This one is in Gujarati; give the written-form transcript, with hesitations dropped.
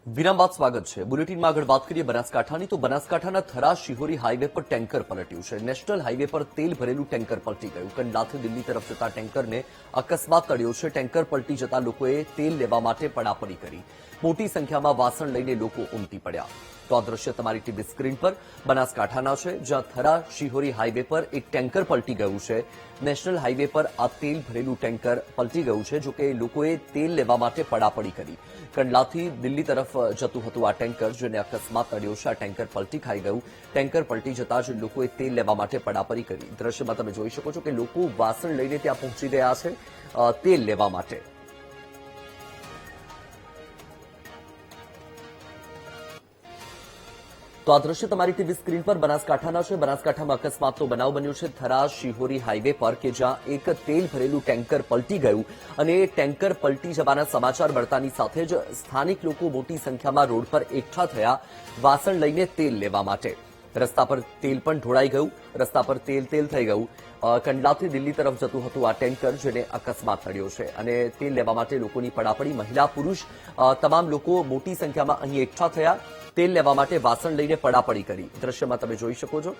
વિરામ બાદ સ્વાગત છે બુલેટિનમાં આગળ વાત કરીએ બનાસકાંઠાની તો બનાસકાંઠાના થરા શિહોરી હાઈવે પર ટેન્કર પલટ્યું છે। નેશનલ હાઈવે પર તેલ ભરેલું ટેન્કર પલટી ગયું। કંડલાથી દિલ્હી તરફ જતા ટેન્કરને અકસ્માત ટળ્યો છે। ટેન્કર પલટી જતા લોકોએ તેલ લેવા માટે પડાપડી કરી। મોટી સંખ્યામાં વાસણ લઈને લોકો ઉમટી પડ્યા। તો આ દ્રશ્ય તમારી ટીવી સ્ક્રીન પર બનાસકાંઠાના છે, જ્યાં થરા શિહોરી હાઈવે પર એક ટેન્કર પલટી ગયું છે। નેશનલ હાઈવે પર આ તેલ ભરેલું ટેન્કર પલટી ગયું છે, જો કે લોકોએ તેલ લેવા માટે પડાપડી કરી। કંડલાથી દિલ્હી તરફ જતું હતું આ ટેન્કર, જેને અકસ્માત નડ્યો છે। આ ટેન્કર પલટી ખાઈ ગયું। ટેન્કર પલટી જતા જ લોકોએ તેલ લેવા માટે પડાપડી કરી। દ્રશ્યમાં તમે જોઈ શકો છો કે લોકો વાસણ લઈને ત્યાં પહોંચી ગયા છે તેલ લેવા માટે। તો આ દ્રશ્ય તમારી ટીવી સ્ક્રીન પર બનાસકાંઠાના છે। બનાસકાંઠામાં અકસ્માતનો બનાવ બન્યો છે થરા શિહોરી હાઈવે પર, કે જ્યાં એક તેલ ભરેલું ટેન્કર પલટી ગયું અને ટેન્કર પલટી જવાના સમાચાર મળતાની સાથે જ સ્થાનિક લોકો મોટી સંખ્યામાં રોડ પર એકઠા થયા વાસણ લઈને તેલ લેવા માટે। રસ્તા પર તેલ પણ ઢોળાઈ ગયું। રસ્તા પર તેલ થઈ ગયું। કંડલાથી દિલ્હી તરફ જતું હતું આ ટેન્કર, જેને અકસ્માત નડ્યો છે અને તેલ લેવા માટે લોકોની પડાપડી, મહિલા પુરુષ તમામ લોકો મોટી સંખ્યામાં અહીં એકઠા થયા તેલ લેવા માટે વાસણ લઈને પડાપડી કરી। દ્રશ્યમાં તમે જોઈ શકો છો